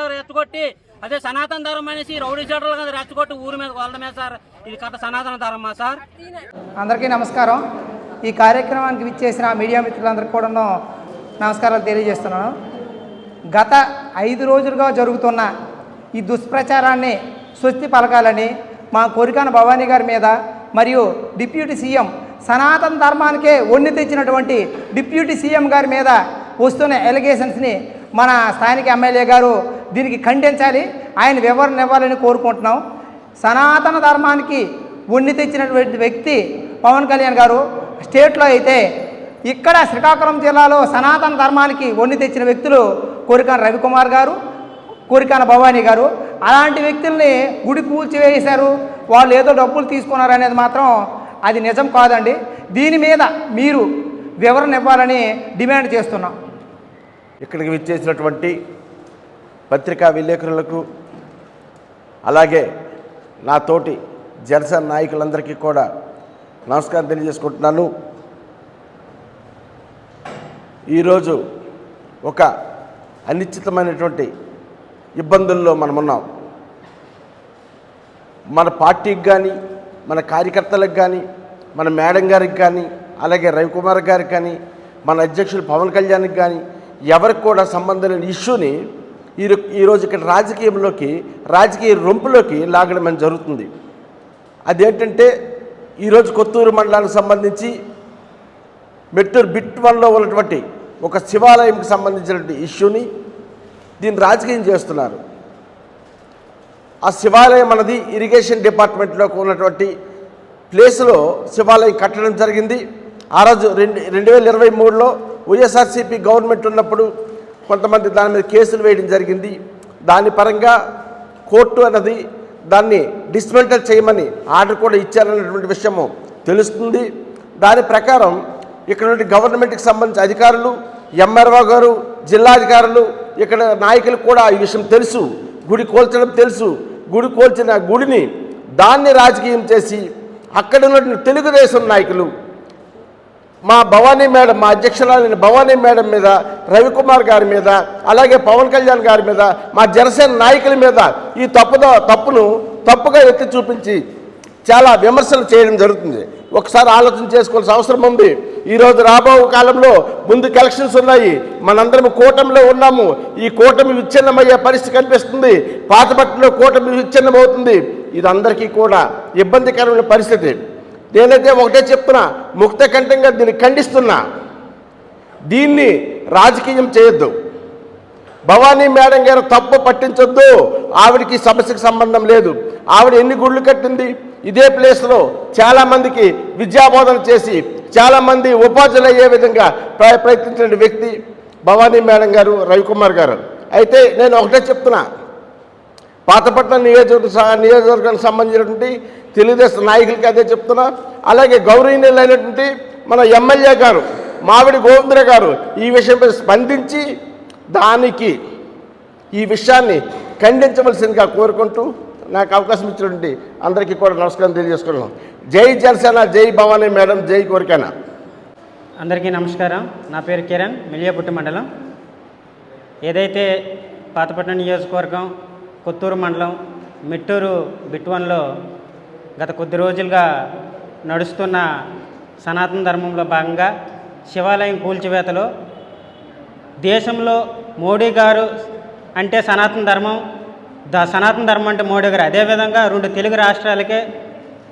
రెచ్చగొట్టి అదే సనాతన ధర్మం అనేసి రౌడీ షీటర్లు కదా రెచ్చగొట్టి ఊరి మీద వాళ్ళ మీద సార్ ఇది కథ సనాతన ధర్మమా సార్? అందరికీ నమస్కారం. ఈ కార్యక్రమానికి విచ్చేసిన మీడియా మిత్రులందరికీ కూడా నమస్కారాలు తెలియజేస్తున్నాను. గత 5 రోజులుగా జరుగుతున్న ఈ దుష్ప్రచారాన్ని స్వస్తి పలకాలని మా కొరికాన భవానీ గారి మీద మరియు డిప్యూటీ సీఎం సనాతన ధర్మానికే ఒన్ని తెచ్చినటువంటి డిప్యూటీ సీఎం గారి మీద వస్తున్న ఎలిగేషన్స్ని మన స్థానిక ఎమ్మెల్యే గారు దీనికి ఖండించాలి, ఆయన వివరణ ఇవ్వాలని కోరుకుంటున్నాం. సనాతన ధర్మానికి ఒన్ని తెచ్చినటువంటి వ్యక్తి పవన్ కళ్యాణ్ గారు. స్టేట్లో అయితే ఇక్కడ శ్రీకాకుళం జిల్లాలో సనాతన ధర్మానికి ఒన్ని తెచ్చిన వ్యక్తులు కొరికాన రవికుమార్ గారు, కొరికాన భవానీ గారు. అలాంటి వ్యక్తుల్ని గుడి కూల్చివేశారు, వాళ్ళు ఏదో డబ్బులు తీసుకున్నారు అనేది మాత్రం అది నిజం కాదండి. దీని మీద మీరు వివరణ ఇవ్వాలని డిమాండ్ చేస్తున్నాం. ఇక్కడికి విచ్చేసినటువంటి పత్రికా విలేకరులకు అలాగే నా తోటి జనసేన నాయకులందరికీ కూడా నమస్కారం తెలియజేసుకుంటున్నాను. ఈరోజు ఒక అనిశ్చితమైనటువంటి ఇబ్బందుల్లో మనమున్నాం. మన పార్టీకి కానీ మన కార్యకర్తలకు కానీ మన మేడం గారికి కానీ అలాగే రవికుమార్ గారికి కానీ మన అధ్యక్షులు పవన్ కళ్యాణ్కి కానీ ఎవరికి కూడా సంబంధం లేని ఇష్యూని ఈరోజు ఇక్కడ రాజకీయ రొంపులోకి లాగడం జరుగుతుంది. అదేంటంటే ఈరోజు కొత్తూరు మండలానికి సంబంధించి మెట్టూరు బిట్ 1లో ఉన్నటువంటి ఒక శివాలయంకి సంబంధించినటువంటి ఇష్యూని దీన్ని రాజకీయం చేస్తున్నారు. ఆ శివాలయం అన్నది ఇరిగేషన్ డిపార్ట్మెంట్లో ఉన్నటువంటి ప్లేస్లో శివాలయం కట్టడం జరిగింది. ఆ రోజు 2023లో వైఎస్ఆర్సీపీ గవర్నమెంట్ ఉన్నప్పుడు కొంతమంది దాని మీద కేసులు వేయడం జరిగింది. దాని పరంగా కోర్టు అన్నది దాన్ని డిస్మెంటల్ చేయమని ఆర్డర్ కూడా ఇచ్చారన్నటువంటి విషయము తెలుస్తుంది. దాని ప్రకారం ఇక్కడ గవర్నమెంట్కి సంబంధించిన అధికారులు, ఎంఆర్ఓ గారు, జిల్లాధికారులు, ఇక్కడ నాయకులు కూడా ఈ విషయం తెలుసు. గుడి కోల్చడం తెలుసు. గుడి కోల్చిన గుడిని దాన్ని రాజకీయం చేసి అక్కడ ఉన్న తెలుగుదేశం నాయకులు మా భవానీ మేడం, మా అధ్యక్షురాలైన భవానీ మేడం మీద, రవికుమార్ గారి మీద, అలాగే పవన్ కళ్యాణ్ గారి మీద, మా జనసేన నాయకుల మీద ఈ తప్పును తప్పుగా ఎత్తి చూపించి చాలా విమర్శలు చేయడం జరుగుతుంది. ఒకసారి ఆలోచన చేసుకోవాల్సిన అవసరం ఉంది. ఈరోజు రాబో కాలంలో ముందుకు ఎలక్షన్స్ ఉన్నాయి. మనందరం కూటమిలో ఉన్నాము. ఈ కూటమి విచ్ఛిన్నమయ్యే పరిస్థితి కనిపిస్తుంది. పాతపట్నంలో కూటమి విచ్ఛిన్నమవుతుంది. ఇది అందరికీ కూడా ఇబ్బందికరమైన పరిస్థితి. నేనైతే ఒకటే చెప్తున్నా, ముక్త కంఠంగా దీన్ని ఖండిస్తున్నా. దీన్ని రాజకీయం చేయొద్దు. భవానీ మేడం గారు తప్పు పట్టించొద్దు. ఆవిడికి సమస్యకు సంబంధం లేదు. ఆవిడ ఎన్ని గుళ్ళు కట్టింది ఇదే ప్లేస్లో, చాలామందికి విద్యాబోధన చేసి చాలామంది ఉపాధులు అయ్యే విధంగా ప్రయత్నించిన వ్యక్తి భవానీ మేడం గారు, రవికుమార్ గారు. అయితే నేను ఒకటే చెప్తున్నా, పాతపట్నం నియోజకవర్గానికి సంబంధించినటువంటి తెలుగుదేశం నాయకులకి అదే చెప్తున్నా. అలాగే గౌరవనీయులైనటువంటి మన ఎమ్మెల్యే గారు మావిడి గోవిందరావు గారు ఈ విషయంపై స్పందించి దానికి ఈ విషయాన్ని ఖండించవలసిందిగా కోరుకుంటూ నాకు అవకాశం ఇచ్చినటువంటి అందరికీ కూడా నమస్కారం తెలియజేసుకున్నాం. జై జనసేన, జై భవానీ మేడం, జై కోరికన. అందరికీ నమస్కారం. నా పేరు కిరణ్, మిలియాపుట్టి మండలం. ఏదైతే పాతపట్నం నియోజకవర్గం కొత్తూరు మండలం మెట్టూరు బిట్ 1లో గత కొద్ది రోజులుగా నడుస్తున్న సనాతన ధర్మంలో భాగంగా శివాలయం కూల్చివేతలో దేశంలో మోడీ గారు అంటే సనాతన ధర్మం, సనాతన ధర్మం అంటే మోడీ గారు. అదేవిధంగా 2 తెలుగు రాష్ట్రాలకే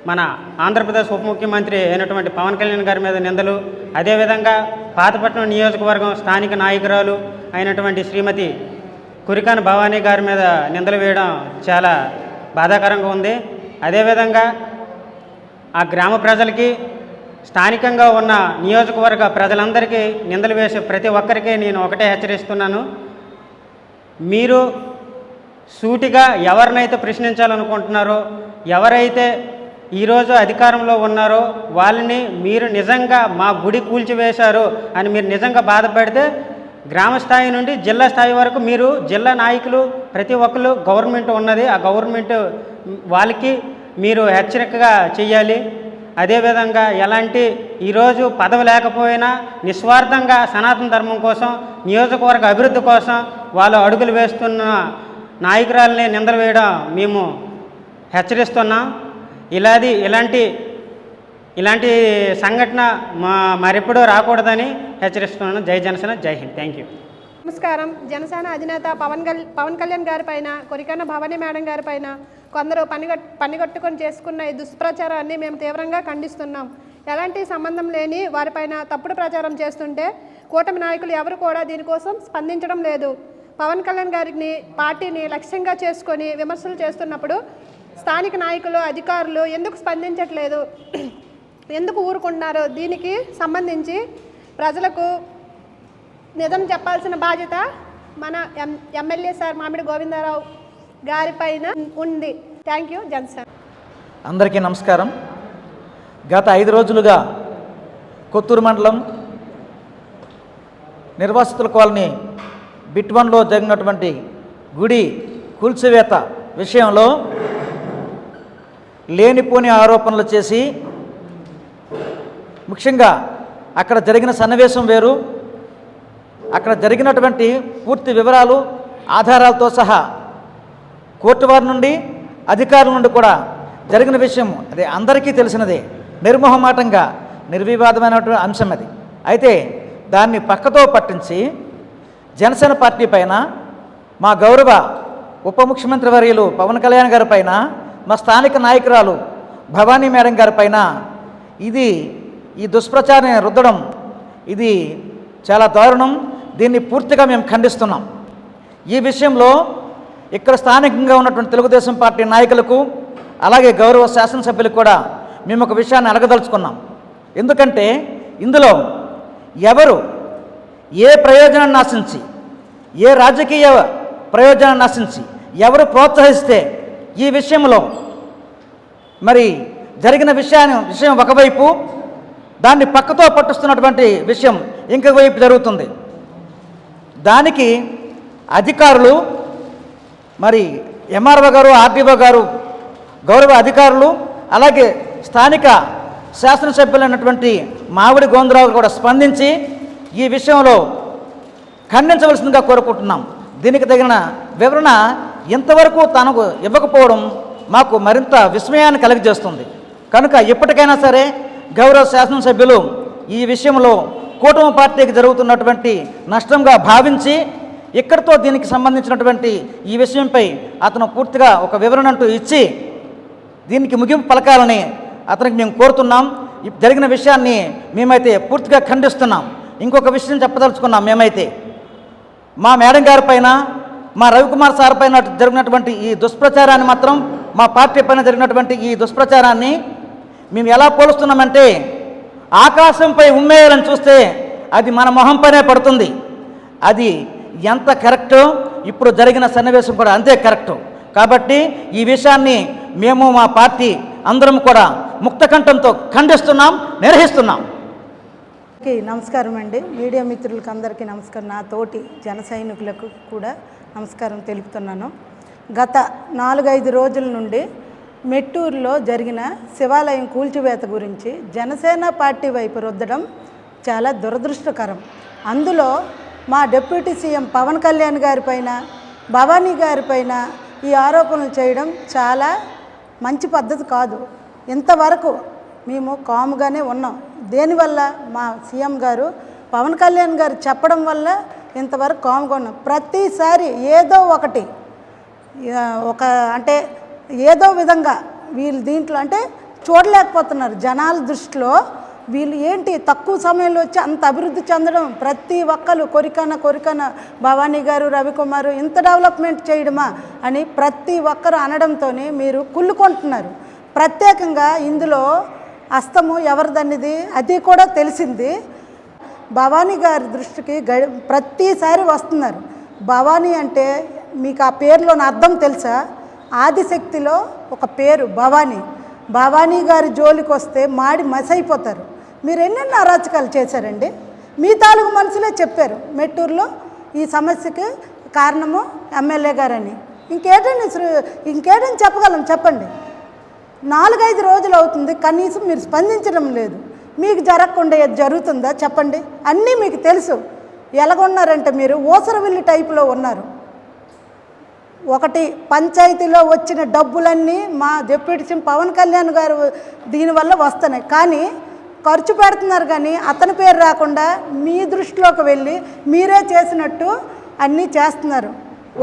మన ఆంధ్రప్రదేశ్ ఉప ముఖ్యమంత్రి అయినటువంటి పవన్ కళ్యాణ్ గారి మీద నిందలు, అదేవిధంగా పాతపట్నం నియోజకవర్గం స్థానిక నాయకురాలు అయినటువంటి శ్రీమతి కొరికాన భవానీ గారి మీద నిందలు వేయడం చాలా బాధాకరంగా ఉంది. అదేవిధంగా ఆ గ్రామ ప్రజలకి, స్థానికంగా ఉన్న నియోజకవర్గ ప్రజలందరికీ నిందలు వేసే ప్రతి ఒక్కరికి నేను ఒకటే హెచ్చరిస్తున్నాను. మీరు సూటిగా ఎవరినైతే ప్రశ్నించాలనుకుంటున్నారో, ఎవరైతే ఈరోజు అధికారంలో ఉన్నారో వాళ్ళని మీరు నిజంగా మా గుడి కూల్చివేశారు అని మీరు నిజంగా బాధపడితే గ్రామ స్థాయి నుండి జిల్లా స్థాయి వరకు మీరు జిల్లా నాయకులు ప్రతి ఒక్కరు గవర్నమెంట్ ఉన్నది, ఆ గవర్నమెంట్ వాళ్ళకి మీరు హెచ్చరికగా చేయాలి. అదేవిధంగా ఎలాంటి ఈరోజు పదవి లేకపోయినా నిస్వార్థంగా సనాతన ధర్మం కోసం, నియోజకవర్గ అభివృద్ధి కోసం వాళ్ళు అడుగులు వేస్తున్న నాయకురాలని నిందలు వేయడం మేము హెచ్చరిస్తున్నాం. ఇలాంటి సంఘటన మరెప్పుడూ రాకూడదని హెచ్చరిస్తున్నాను. జై జనసేన, జై హింద్. Thank you. నమస్కారం. జనసేన అధినేత పవన్ కళ్యాణ్ గారి పైన, కొరికన్న భవానీ మేడం గారి పైన కొందరు పనిగట్టుకొని చేసుకున్న ఈ దుష్ప్రచారాన్ని మేము తీవ్రంగా ఖండిస్తున్నాం. ఎలాంటి సంబంధం లేని వారిపైన తప్పుడు ప్రచారం చేస్తుంటే కూటమి నాయకులు ఎవరు కూడా దీనికోసం స్పందించడం లేదు. పవన్ కళ్యాణ్ గారిని, పార్టీని లక్ష్యంగా చేసుకొని విమర్శలు చేస్తున్నప్పుడు స్థానిక నాయకులు, అధికారులు ఎందుకు స్పందించట్లేదు, ఎందుకు ఊరుకుంటున్నారు? దీనికి సంబంధించి ప్రజలకు నిజం చెప్పాల్సిన బాధ్యత మన ఎమ్మెల్యే సార్ మామిడి గోవిందరావు గారిపైన ఉంది. Thank you. జనసేన. అందరికీ నమస్కారం. గత 5 రోజులుగా కొత్తూరు మండలం నిర్వాసితుల కాలనీ బిట్ 1లో జరిగినటువంటి గుడి కూల్చివేత విషయంలో లేనిపోని ఆరోపణలు చేసి, ముఖ్యంగా అక్కడ జరిగిన సన్నివేశం వేరు, అక్కడ జరిగినటువంటి పూర్తి వివరాలు ఆధారాలతో సహా కోర్టు వారి నుండి, అధికారుల నుండి కూడా జరిగిన విషయం అది అందరికీ తెలిసినదే. నిర్మోహమాటంగా నిర్వివాదమైనటువంటి అంశం అది. అయితే దాన్ని పక్కతో పట్టించి జనసేన పార్టీ పైన, మా గౌరవ ఉప ముఖ్యమంత్రి వర్యులు పవన్ కళ్యాణ్ గారి పైన, మా స్థానిక నాయకురాలు భవానీ మేడం గారి పైన ఈ దుష్ప్రచారాన్ని రుద్దడం ఇది చాలా దారుణం. దీన్ని పూర్తిగా మేము ఖండిస్తున్నాం. ఈ విషయంలో ఇక్కడ స్థానికంగా ఉన్నటువంటి తెలుగుదేశం పార్టీ నాయకులకు, అలాగే గౌరవ శాసనసభ్యులకు కూడా మేము ఒక విషయాన్ని అడగదలుచుకున్నాం. ఎందుకంటే ఇందులో ఎవరు ఏ ప్రయోజనాన్ని ఆశించి, ఏ రాజకీయ ప్రయోజనాన్ని ఆశించి ఎవరు ప్రోత్సహిస్తే ఈ విషయంలో మరి జరిగిన విషయం ఒకవైపు, దాన్ని పక్కతో పట్టుస్తున్నటువంటి విషయం ఇంకొక వైపు జరుగుతుంది. దానికి అధికారులు, మరి ఎంఆర్ఓ గారు, ఆర్డీఓ గారు, గౌరవ అధికారులు, అలాగే స్థానిక శాసనసభ్యులైనటువంటి మామిడి గోవిందరావు కూడా స్పందించి ఈ విషయంలో ఖండించవలసిందిగా కోరుకుంటున్నాం. దీనికి తగిన వివరణ ఇంతవరకు తనకు ఇవ్వకపోవడం మాకు మరింత విస్మయాన్ని కలుగజేస్తుంది. కనుక ఇప్పటికైనా సరే గౌరవ శాసనసభ్యులు ఈ విషయంలో కూటమి పార్టీకి జరుగుతున్నటువంటి నష్టంగా భావించి ఇక్కడితో దీనికి సంబంధించినటువంటి ఈ విషయంపై అతను పూర్తిగా ఒక వివరణ అంటూ ఇచ్చి దీనికి ముగింపు పలకాలని అతనికి మేము కోరుతున్నాం. జరిగిన విషయాన్ని మేమైతే పూర్తిగా ఖండిస్తున్నాం. ఇంకొక విషయం చెప్పదలుచుకున్నాం. మేమైతే మా మేడం గారి పైన, మా రవికుమార్ సార్ పైన జరిగినటువంటి ఈ దుష్ప్రచారాన్ని మాత్రం, మా పార్టీ పైన జరిగినటువంటి ఈ దుష్ప్రచారాన్ని మేము ఎలా పోలుస్తున్నామంటే, ఆకాశంపై ఉమ్మేయాలని చూస్తే అది మన మొహం పైనే పడుతుంది. అది ఎంత కరెక్టో ఇప్పుడు జరిగిన సన్నివేశం కూడా అంతే కరెక్టు. కాబట్టి ఈ విషయాన్ని మేము, మా పార్టీ అందరం కూడా ముక్తకంఠంతో ఖండిస్తున్నాం, నిర్వహిస్తున్నాం. నమస్కారం అండి. మీడియా మిత్రులకు అందరికీ నమస్కారం. నా తోటి జన సైనికులకు కూడా నమస్కారం తెలుపుతున్నాను. గత 4-5 రోజుల నుండి మెట్టూరులో జరిగిన శివాలయం కూల్చివేత గురించి జనసేన పార్టీ వైపు రుద్దడం చాలా దురదృష్టకరం. అందులో మా డిప్యూటీ సీఎం పవన్ కళ్యాణ్ గారిపైన, భవానీ గారిపైన ఈ ఆరోపణలు చేయడం చాలా మంచి పద్ధతి కాదు. ఇంతవరకు మేము కామ్గానే ఉన్నాం. దేనివల్ల? మా సీఎం గారు పవన్ కళ్యాణ్ గారు చెప్పడం వల్ల ఇంతవరకు కామ్గా ఉన్నాం. ప్రతిసారి ఏదో ఒకటి అంటే ఏదో విధంగా వీళ్ళు దీంట్లో అంటే చూడలేకపోతున్నారు. జనాల దృష్టిలో వీళ్ళు ఏంటి తక్కువ సమయంలో వచ్చి అంత అభివృద్ధి చెందడం, ప్రతి ఒక్కరు కొరికన భవానీ గారు, రవికుమారు ఇంత డెవలప్మెంట్ చేయడమా అని ప్రతి ఒక్కరు అనడంతో మీరు కుళ్ళుకుంటున్నారు. ప్రత్యేకంగా ఇందులో హస్తము ఎవరిదన్నది అది కూడా తెలిసింది. భవానీ గారి దృష్టికి ప్రతిసారి వస్తున్నారు. భవానీ అంటే మీకు ఆ పేరులోని అర్థం తెలుసా? ఆదిశక్తిలో ఒక పేరు భవానీ. భవానీ గారి జోలికి వస్తే మాడి మసైపోతారు. మీరు ఎన్నెన్నో అరాచకాలు చేశారండి. మీ తాలూకు మనుషులే చెప్పారు మెట్టూరులో ఈ సమస్యకి కారణము ఎమ్మెల్యే గారని. ఇంకేటని చెప్పగలం చెప్పండి. 4-5 రోజులు అవుతుంది, కనీసం మీరు స్పందించడం లేదు. మీకు జరగకుండా ఏది జరుగుతుందా చెప్పండి? అన్నీ మీకు తెలుసు. ఎలాగున్నారంటే మీరు ఊసరవిల్లి టైపులో ఉన్నారు. ఒకటి పంచాయతీలో వచ్చిన డబ్బులన్నీ మా డిప్యూటీ సీఎం పవన్ కళ్యాణ్ గారు దీనివల్ల వస్తున్నాయి, కానీ ఖర్చు పెడుతున్నారు, కానీ అతని పేరు రాకుండా మీ దృష్టిలోకి వెళ్ళి మీరే చేసినట్టు అన్నీ చేస్తున్నారు.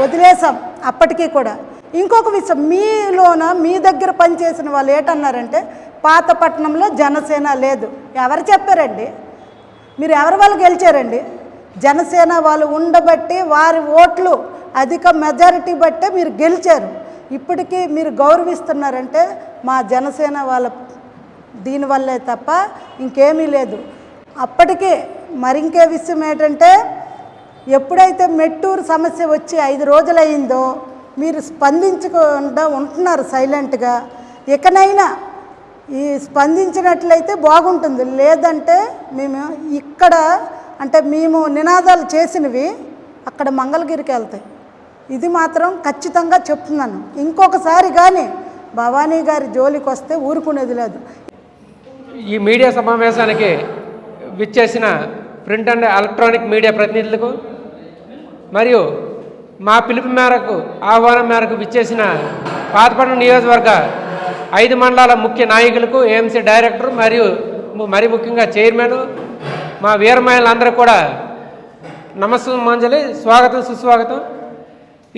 వదిలేసాం అప్పటికీ కూడా. ఇంకొక విషయం, మీ దగ్గర పనిచేసిన వాళ్ళు ఏంటన్నారంటే పాతపట్నంలో జనసేన లేదు. ఎవరు చెప్పారండి? మీరు ఎవరి వాళ్ళు గెలిచారండి? జనసేన వాళ్ళు ఉండబట్టి వారి ఓట్లు అధిక మెజారిటీ బట్టే మీరు గెలిచారు. ఇప్పటికీ మీరు గౌరవిస్తున్నారంటే మా జనసేన వాళ్ళ దీనివల్లే తప్ప ఇంకేమీ లేదు. అప్పటికే మరింకే విషయం ఏంటంటే, ఎప్పుడైతే మెట్టూరు సమస్య వచ్చి 5 రోజులయ్యిందో మీరు స్పందించకుండా ఉంటున్నారు సైలెంట్గా. ఇకనైనా ఈ స్పందించినట్లయితే బాగుంటుంది. లేదంటే మేము ఇక్కడ అంటే మేము నినాదాలు చేసినవి అక్కడ మంగళగిరికి వెళ్తాయి. ఇది మాత్రం ఖచ్చితంగా చెప్తున్నాను. ఇంకొకసారి కానీ భవానీ గారి జోలికి వస్తే ఊరుకునేది లేదు. ఈ మీడియా సమావేశానికి విచ్చేసిన ప్రింట్ అండ్ ఎలక్ట్రానిక్ మీడియా ప్రతినిధులకు మరియు మా పిలుపు మేరకు ఆహ్వానం మేరకు విచ్చేసిన పాతపట్నం నియోజకవర్గ 5 మండలాల ముఖ్య నాయకులకు, ఏఎంసీ డైరెక్టర్ మరియు మరి ముఖ్యంగా చైర్మన్, మా వీరమహిళలందరూ కూడా నమస్సుమాంజలి, స్వాగతం సుస్వాగతం.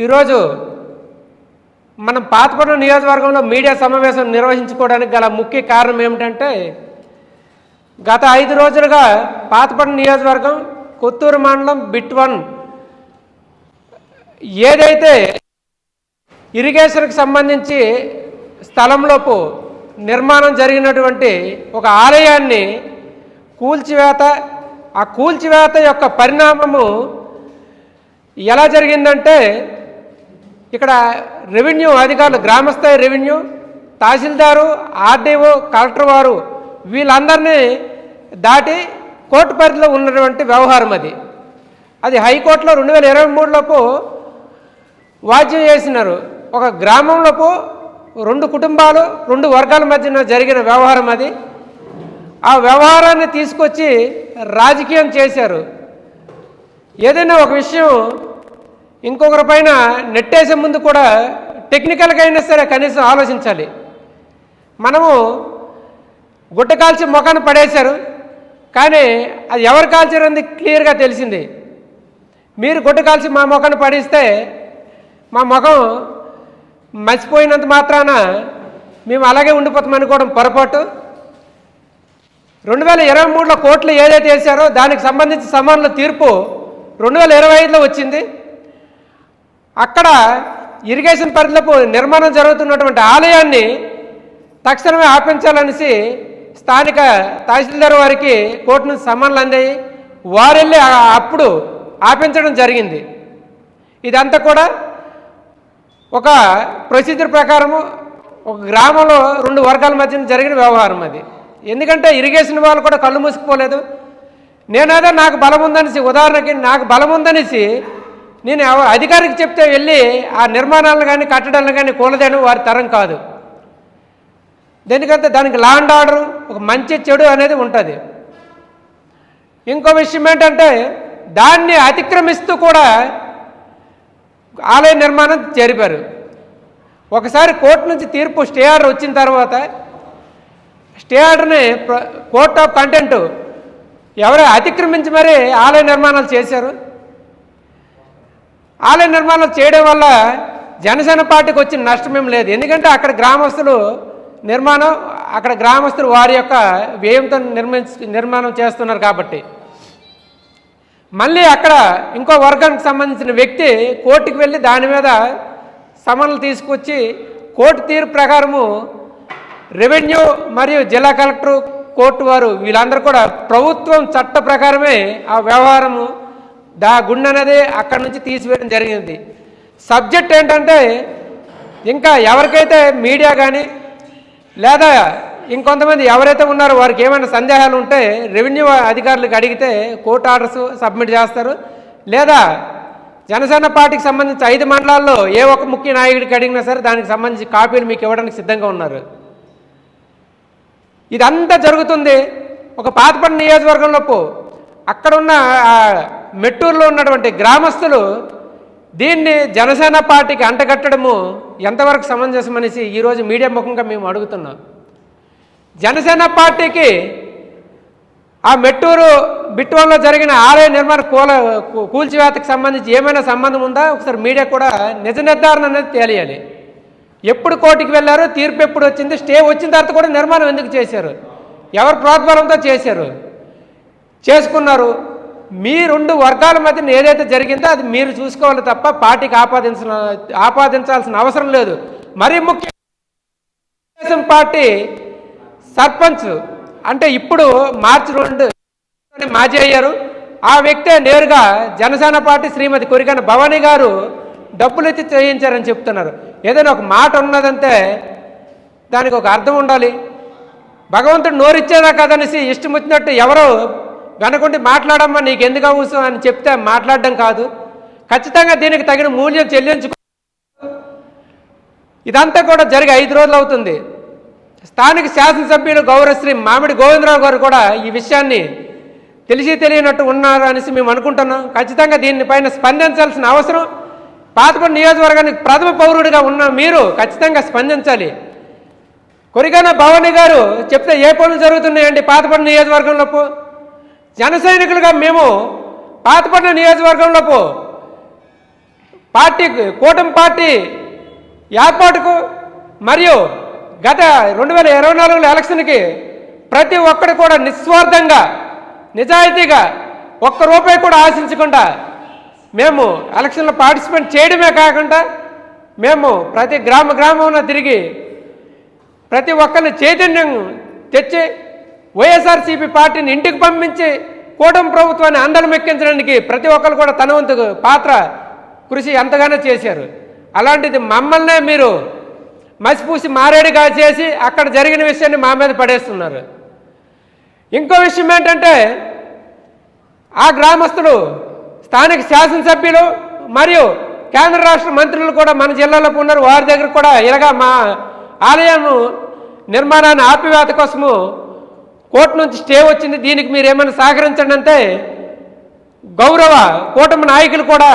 ఈరోజు మనం పాతపట్నం నియోజకవర్గంలో మీడియా సమావేశం నిర్వహించుకోవడానికి గల ముఖ్య కారణం ఏమిటంటే, గత 5 రోజులుగా పాతపట్నం నియోజకవర్గం కొత్తూరు మండలం బిట్ 1 ఏదైతే ఇరిగేషన్కి సంబంధించి స్థలంలోపు నిర్మాణం జరిగినటువంటి ఒక ఆలయాన్ని కూల్చివేత, ఆ కూల్చివేత యొక్క పరిణామము ఎలా జరిగిందంటే, ఇక్కడ రెవెన్యూ అధికారులు, గ్రామస్థాయి రెవెన్యూ, తహసీల్దారు, ఆర్డీఓ, కలెక్టర్ వారు వీళ్ళందరినీ దాటి కోర్టు పరిధిలో ఉన్నటువంటి వ్యవహారం అది హైకోర్టులో 2023లోపు వాద్యం చేసినారు. ఒక గ్రామంలోపు 2 కుటుంబాలు 2 వర్గాల మధ్యన జరిగిన వ్యవహారం ఆ వ్యవహారాన్ని తీసుకొచ్చి రాజకీయం చేశారు. ఏదైనా ఒక విషయం ఇంకొకరి పైన నెట్టేసే ముందు కూడా టెక్నికల్గా అయినా సరే కనీసం ఆలోచించాలి. మనము గుట్ట కాల్చి ముఖాన్ని పడేశారు, కానీ అది ఎవరు కాల్చారని క్లియర్గా తెలిసింది. మీరు గుట్ట కాల్చి మా ముఖాన్ని పడిస్తే మా ముఖం మర్చిపోయినంత మాత్రాన మేము అలాగే ఉండిపోతాం అనుకోవడం పొరపాటు. 2023లో కోర్టులు ఏదైతే వేశారో దానికి సంబంధించి సమానుల తీర్పు 2025లో వచ్చింది. అక్కడ ఇరిగేషన్ పరిధిలో నిర్మాణం జరుగుతున్నటువంటి ఆలయాన్ని తక్షణమే ఆపించాలనేసి స్థానిక తహసీల్దార్ వారికి కోర్టు నుంచి సమానులు అందాయి. వారెళ్ళి అప్పుడు ఆపించడం జరిగింది. ఇదంతా కూడా ఒక ప్రొసీజర్ ప్రకారము ఒక గ్రామంలో 2 వర్గాల మధ్యన జరిగిన వ్యవహారం ఎందుకంటే ఇరిగేషన్ వాళ్ళు కూడా కళ్ళు మూసుకుపోలేదు. నేనేదో నాకు బలం ఉందనేసి, ఉదాహరణకి నాకు బలం ఉందనేసి నేను అధికారికి చెప్తే వెళ్ళి ఆ నిర్మాణాలను కానీ కట్టడాలను కానీ కూలదేయడం వారి తరం కాదు. దేనికంటే దానికి లా అండ్ ఆర్డర్, ఒక మంచి చెడు అనేది ఉంటుంది. ఇంకో విషయం ఏంటంటే, దాన్ని అతిక్రమిస్తూ కూడా ఆలయ నిర్మాణం జరిపారు. ఒకసారి కోర్టు నుంచి తీర్పు స్టే ఆర్డర్ వచ్చిన తర్వాత స్టే ఆర్డర్ని కోర్ట్ ఆఫ్ కంటెంట్ ఎవరో అతిక్రమించి మరీ ఆలయ నిర్మాణాలు చేశారు. ఆలయ నిర్మాణాలు చేయడం వల్ల జనసేన పార్టీకి వచ్చిన నష్టమేం లేదు. ఎందుకంటే అక్కడ గ్రామస్తులు అక్కడ గ్రామస్తులు వారి యొక్క వ్యయంతో నిర్మాణం చేస్తున్నారు కాబట్టి. మళ్ళీ అక్కడ ఇంకో వర్గానికి సంబంధించిన వ్యక్తి కోర్టుకు వెళ్ళి దాని మీద సమన్లు తీసుకొచ్చి కోర్టు తీర్పు ప్రకారము రెవెన్యూ మరియు జిల్లా కలెక్టర్, కోర్టు వారు వీళ్ళందరూ కూడా ప్రభుత్వం చట్ట ప్రకారమే ఆ వ్యవహారము గుండె అనేది అక్కడి నుంచి తీసివేయడం జరిగింది. సబ్జెక్ట్ ఏంటంటే, ఇంకా ఎవరికైతే మీడియా కానీ లేదా ఇంకొంతమంది ఎవరైతే ఉన్నారో వారికి ఏమైనా సందేహాలు ఉంటే రెవెన్యూ అధికారులకు అడిగితే కోర్టు ఆర్డర్స్ సబ్మిట్ చేస్తారు. లేదా జనసేన పార్టీకి సంబంధించి 5 మండలాల్లో ఏ ఒక్క ముఖ్య నాయకుడికి అడిగినా సరే దానికి సంబంధించి కాపీలు మీకు ఇవ్వడానికి సిద్ధంగా ఉన్నారు. ఇదంతా జరుగుతుంది. ఒక పాతపట్నం నియోజకవర్గంలో అక్కడ ఉన్న మెట్టూరులో ఉన్నటువంటి గ్రామస్తులు దీన్ని జనసేన పార్టీకి అంటగట్టడము ఎంతవరకు సమంజసం అనేసి ఈరోజు మీడియా ముఖంగా మేము అడుగుతున్నాం. జనసేన పార్టీకి ఆ మెట్టూరు బిట్వన్లో జరిగిన ఆలయ నిర్మాణ కూల్చివేతకు సంబంధించి ఏమైనా సంబంధం ఉందా? ఒకసారి మీడియా కూడా నిజ నిర్ధారణ అనేది తెలియాలి. ఎప్పుడు కోర్టుకి వెళ్ళారు, తీర్పు ఎప్పుడు వచ్చింది, స్టే వచ్చిన తర్వాత కూడా నిర్మాణం ఎందుకు చేశారు, ఎవరు ప్రోద్బలంతో చేశారు, చేసుకున్నారు. మీ రెండు వర్గాల మధ్య ఏదైతే జరిగిందో అది మీరు చూసుకోవాలి తప్ప పార్టీకి ఆపాదించాల్సిన అవసరం లేదు. మరీ ముఖ్యంగా తెలుగుదేశం పార్టీ సర్పంచ్ అంటే ఇప్పుడు మార్చి 2 మాజీ అయ్యారు. ఆ వ్యక్తే నేరుగా జనసేన పార్టీ శ్రీమతి కొరికన భవానీ గారు డబ్బులు ఎత్తి చేయించారని చెప్తున్నారు. ఏదైనా ఒక మాట ఉన్నదంటే దానికి ఒక అర్థం ఉండాలి. భగవంతుడు నోరిచ్చేదా కదనేసి ఇష్టం వచ్చినట్టు ఎవరో వెనకుండి మాట్లాడమ్మా నీకు ఎందుకు అవసరం అని చెప్తే మాట్లాడడం కాదు. ఖచ్చితంగా దీనికి తగిన మూల్యం చెల్లించుకో. ఇదంతా కూడా జరిగి 5 రోజులు అవుతుంది. స్థానిక శాసనసభ్యులు గౌరవశ్రీ మామిడి గోవిందరావు గారు కూడా ఈ విషయాన్ని తెలిసి తెలియనట్టు ఉన్నారు అనేసి మేము అనుకుంటున్నాం. ఖచ్చితంగా దీనిపైన స్పందించాల్సిన అవసరం పాతపట్నం నియోజకవర్గానికి ప్రథమ పౌరుడిగా ఉన్న మీరు ఖచ్చితంగా స్పందించాలి. కొరికన భవానీ గారు చెప్తే ఏ పనులు జరుగుతున్నాయండి పాతపట్నం నియోజకవర్గంలో? జన సైనికులుగా మేము పాతపట్నం నియోజకవర్గంలో కూటమి పార్టీ ఏర్పాటుకు మరియు గత 2024 ఎలక్షన్కి ప్రతి ఒక్కరు కూడా నిస్వార్థంగా నిజాయితీగా ఒక్క రూపాయి కూడా ఆశించకుండా మేము ఎలక్షన్లో పార్టిసిపేట్ చేయడమే కాకుండా మేము ప్రతి గ్రామంలో తిరిగి ప్రతి ఒక్కరిని చైతన్యం తెచ్చి వైఎస్ఆర్సీపీ పార్టీని ఇంటికి పంపించి కూటమి ప్రభుత్వాన్ని అందలం ఎక్కించడానికి ప్రతి ఒక్కరు కూడా తన వంతు పాత్ర కృషి ఎంతగానో చేశారు. అలాంటిది మమ్మల్నే మీరు మసిపూసి మారేడుగా చేసి అక్కడ జరిగిన విషయాన్ని మా మీద పడేస్తున్నారు. ఇంకో విషయం ఏంటంటే ఆ గ్రామస్తులు స్థానిక శాసనసభ్యులు మరియు కేంద్ర రాష్ట్ర మంత్రులు కూడా మన జిల్లాలో ఉన్నారు. వారి దగ్గర కూడా ఇలాగా మా ఆలయం నిర్మాణాన్ని ఆపివేత కోసము కోర్టు నుంచి స్టే వచ్చింది, దీనికి మీరు ఏమైనా సహకరించండి అంటే గౌరవ కూటమి నాయకులు కూడా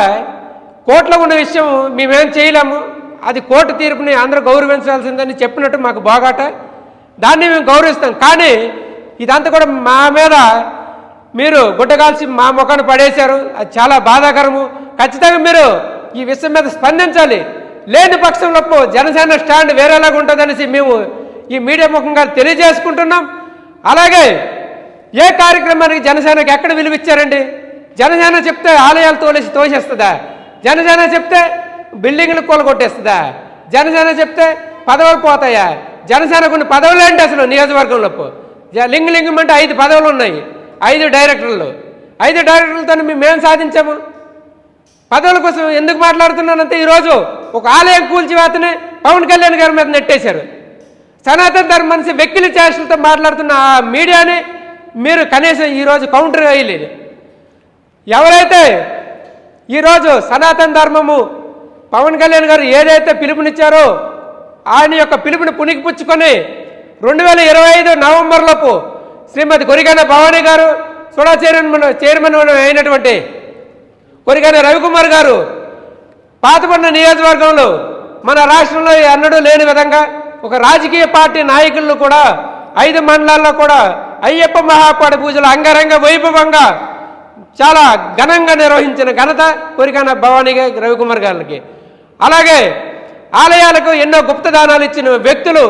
కోర్టులో ఉన్న విషయం మేమేం చేయలేము, అది కోర్టు తీర్పుని అందరూ గౌరవించాల్సిందని చెప్పినట్టు మాకు బాగాట, దాన్ని మేము గౌరవిస్తాం. కానీ ఇదంతా కూడా మా మీద మీరు గుడ్డగాల్చి మా ముఖాన్ని పడేశారు. అది చాలా బాధాకరము. ఖచ్చితంగా మీరు ఈ విషయం మీద స్పందించాలి. లేని పక్షంలో జనసేన స్టాండ్ వేరేలాగా ఉంటుందనేసి మేము ఈ మీడియా ముఖంగా తెలియజేసుకుంటున్నాం. అలాగే ఏ కార్యక్రమానికి జనసేనకి ఎక్కడ విలువిచ్చారండి? జనసేన చెప్తే ఆలయాలు తోసేస్తుందా? జనసేన చెప్తే బిల్డింగ్లు కూలగొట్టేస్తుందా? జనసేన చెప్తే పదవులు పోతాయా? జనసేన కొన్ని పదవులు ఏంటి అసలు నియోజకవర్గంలో? లింగలింగం అంటే 5 పదవులు ఉన్నాయి, 5 డైరెక్టర్లు. 5 డైరెక్టర్లతో మేమేం సాధించాము? పదవుల కోసం ఎందుకు మాట్లాడుతున్నానంటే ఈరోజు ఒక ఆలయం కూల్చివేతనే పవన్ కళ్యాణ్ గారి మీద నెట్టేశారు. సనాతన ధర్మ మనిషి వ్యక్తుల చేష్టలతో మాట్లాడుతున్న ఆ మీడియాని మీరు కనీసం ఈరోజు కౌంటర్ వేయలేదు. ఎవరైతే ఈరోజు సనాతన ధర్మము పవన్ కళ్యాణ్ గారు ఏదైతే పిలుపునిచ్చారో ఆయన యొక్క పిలుపుని పుణికిపుచ్చుకొని 2025 నవంబర్లోపు శ్రీమతి కొరికన భవానీ గారు, సుడా చైర్మన్ అయినటువంటి కొరికన రవికుమార్ గారు పాతపట్నం నియోజకవర్గంలో మన రాష్ట్రంలో అన్నడూ లేని విధంగా ఒక రాజకీయ పార్టీ నాయకులను కూడా 5 మండలాల్లో కూడా అయ్యప్ప మహాపాడ పూజలు అంగరంగ వైభవంగా చాలా ఘనంగా నిర్వహించిన ఘనత కొరికన భవానీ రవికుమార్ గారికి. అలాగే ఆలయాలకు ఎన్నో గుప్తదానాలు ఇచ్చిన వ్యక్తులు,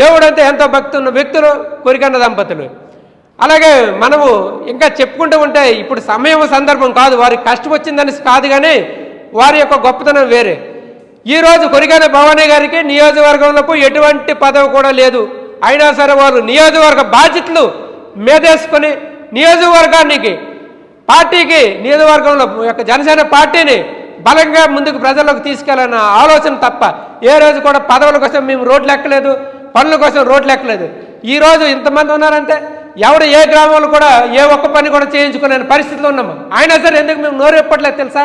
దేవుడంటే ఎంతో భక్తి ఉన్న వ్యక్తులు కొరికన్న దంపతులు. అలాగే మనము ఇంకా చెప్పుకుంటూ ఉంటే ఇప్పుడు సమయం సందర్భం కాదు, వారికి కష్టం వచ్చిందని కాదు, కానీ వారి యొక్క గొప్పతనం వేరే. ఈరోజు కొరికన భవానీ గారికి నియోజకవర్గంలో ఎటువంటి పదవి కూడా లేదు. అయినా సరే వారు నియోజకవర్గ బాధ్యతలు మీదేసుకొని నియోజకవర్గానికి పార్టీకి నియోజకవర్గంలో యొక్క జనసేన పార్టీని బలంగా ముందుకు ప్రజల్లోకి తీసుకెళ్లాలన్న ఆలోచన తప్ప ఏ రోజు కూడా పదవుల కోసం మేము రోడ్లు ఎక్కలేదు, పనుల కోసం రోడ్లు ఎక్కలేదు. ఈరోజు ఇంతమంది ఉన్నారంటే ఎవడు ఏ గ్రామంలో కూడా ఏ ఒక్క పని కూడా చేయించుకునే పరిస్థితిలో ఉన్నాము. అయినా సరే ఎందుకు మేము నోరెప్పట్లేదు తెలుసా?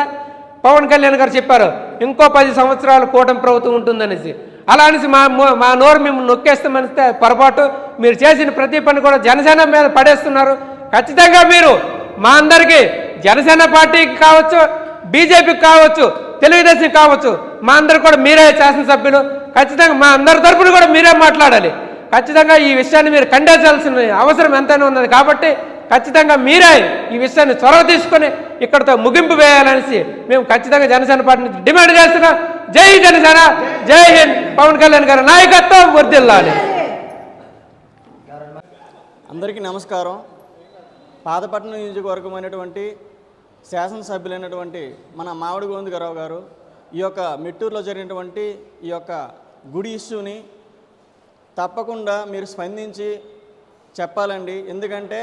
పవన్ కళ్యాణ్ గారు చెప్పారు ఇంకో 10 సంవత్సరాలు కూటమి ప్రభుత్వం ఉంటుందనేసి. అలా అనేసి మా నోరు మేము నొక్కేస్తామని పొరపాటు. మీరు చేసిన ప్రతి పని కూడా జనసేన మీద పడేస్తున్నారు. ఖచ్చితంగా మీరు మా అందరికీ జనసేన పార్టీకి కావచ్చు, బీజేపీకి కావచ్చు, తెలుగుదేశం కావచ్చు, మా అందరు కూడా మీరే శాసనసభ్యులు. ఖచ్చితంగా మా అందరి తరపున కూడా మీరే మాట్లాడాలి. ఖచ్చితంగా ఈ విషయాన్ని మీరు ఖండించాల్సిన అవసరం ఎంతైనా ఉన్నది. కాబట్టి ఖచ్చితంగా మీరే ఈ విషయాన్ని చొరవ తీసుకొని ఇక్కడితో ముగింపు వేయాలనేసి మేము ఖచ్చితంగా జనసేన పార్టీ నుంచి డిమాండ్ చేస్తున్నాం. జై జనసేన, జై హింద్. పవన్ కళ్యాణ్ గారి నాయకత్వం వర్ధిల్లాలి. అందరికీ నమస్కారం. పాతపట్నం నియోజకవర్గం అయినటువంటి శాసనసభ్యులైనటువంటి మన మామిడి గోవిందరావు గారు ఈ యొక్క మెట్టూరులో జరిగినటువంటి ఈ యొక్క గుడి ఇష్యూని తప్పకుండా మీరు స్పందించి చెప్పాలండి. ఎందుకంటే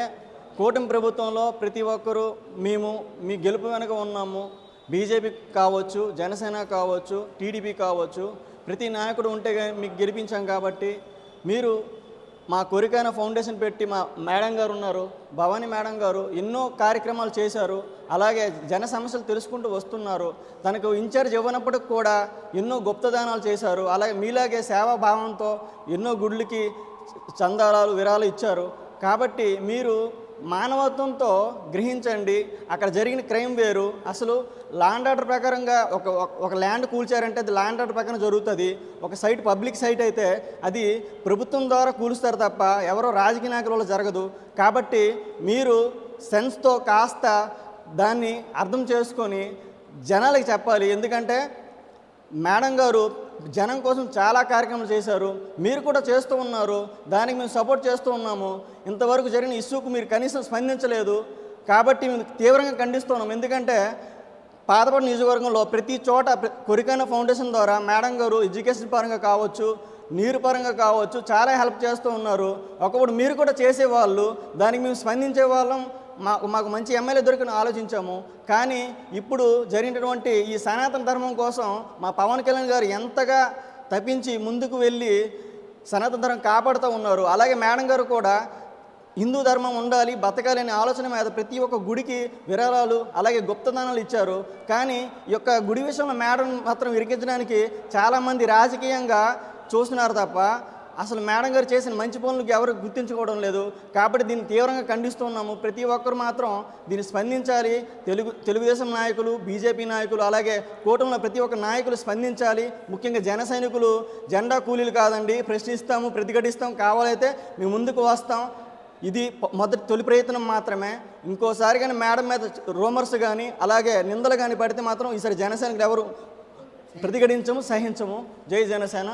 కూటమి ప్రభుత్వంలో ప్రతి ఒక్కరూ మేము మీ గెలుపు వెనుక ఉన్నాము. బీజేపీ కావచ్చు, జనసేన కావచ్చు, టీడీపీ కావచ్చు, ప్రతి నాయకుడు ఉంటే మీకు గెలిపించాం. కాబట్టి మీరు మా కొరికైన ఫౌండేషన్ పెట్టి మా మేడం గారు ఉన్నారు, భవానీ మేడం గారు ఎన్నో కార్యక్రమాలు చేశారు. అలాగే జన సమస్యలు తెలుసుకుంటూ వస్తున్నారు. తనకు ఇన్ఛార్జ్ ఇవ్వనప్పటికి కూడా ఎన్నో గుప్తదానాలు చేశారు. అలాగే మీలాగే సేవాభావంతో ఎన్నో గుళ్ళకి చందాలు విరాళాలు ఇచ్చారు. కాబట్టి మీరు మానవత్వంతో గ్రహించండి. అక్కడ జరిగిన క్రైమ్ వేరు. అసలు ల్యాండ్ ఆర్డర్ ప్రకారంగా ఒక ల్యాండ్ కూల్చారంటే అది ల్యాండ్ ఆర్డర్ ప్రకారం జరుగుతుంది. ఒక సైట్ పబ్లిక్ సైట్ అయితే అది ప్రభుత్వం ద్వారా కూలుస్తారు తప్ప ఎవరో రాజకీయ నాయకుల వల్ల జరగదు. కాబట్టి మీరు సెన్స్తో కాస్త దాన్ని అర్థం చేసుకొని జనాలకి చెప్పాలి. ఎందుకంటే మేడం గారు జనం కోసం చాలా కార్యక్రమాలు చేశారు. మీరు కూడా చేస్తూ ఉన్నారు. దానికి మేము సపోర్ట్ చేస్తూ ఉన్నాము. ఇంతవరకు జరిగిన ఇష్యూకు మీరు కనీసం స్పందించలేదు. కాబట్టి మేము తీవ్రంగా ఖండిస్తున్నాం. ఎందుకంటే పాతపట్నం నియోజకవర్గంలో ప్రతి చోట కొరికైన ఫౌండేషన్ ద్వారా మేడం గారు ఎడ్యుకేషన్ పరంగా కావచ్చు, నీరు పరంగా కావచ్చు చాలా హెల్ప్ చేస్తూ ఉన్నారు. ఒకప్పుడు మీరు కూడా చేసేవాళ్ళు. దానికి మేము స్పందించే వాళ్ళం. మాకు మంచి ఎమ్మెల్యే దొరికిన ఆలోచించాము. కానీ ఇప్పుడు జరిగినటువంటి ఈ సనాతన ధర్మం కోసం మా పవన్ కళ్యాణ్ గారు ఎంతగా తప్పించి ముందుకు వెళ్ళి సనాతన ధర్మం కాపాడుతూ ఉన్నారు. అలాగే మేడం గారు కూడా హిందూ ధర్మం ఉండాలి, బతకాలి అనే ఆలోచన మీద ప్రతి ఒక్క గుడికి విరాళాలు అలాగే గుప్తదానాలు ఇచ్చారు. కానీ ఈ యొక్క గుడి విషయంలో మేడం మాత్రం ఇరికించడానికి చాలామంది రాజకీయంగా చూస్తున్నారు తప్ప అసలు మేడం గారు చేసిన మంచి పనులకు ఎవరు గుర్తించుకోవడం లేదు. కాబట్టి దీన్ని తీవ్రంగా ఖండిస్తున్నాము. ప్రతి ఒక్కరు మాత్రం దీన్ని స్పందించాలి. తెలుగుదేశం నాయకులు, బీజేపీ నాయకులు అలాగే కూటమిలో ప్రతి ఒక్క నాయకులు స్పందించాలి. ముఖ్యంగా జన సైనికులు జెండా కూలీలు కాదండి, ప్రశ్నిస్తాము, ప్రతిఘటిస్తాం, కావాలైతే మేము ముందుకు వస్తాం. ఇది తొలి ప్రయత్నం మాత్రమే. ఇంకోసారి కానీ మేడం మీద రూమర్స్ కానీ అలాగే నిందలు కానీ పడితే మాత్రం ఈసారి జనసేనకు ఎవరు ప్రతిఘటించము, సహించము. జై జనసేన.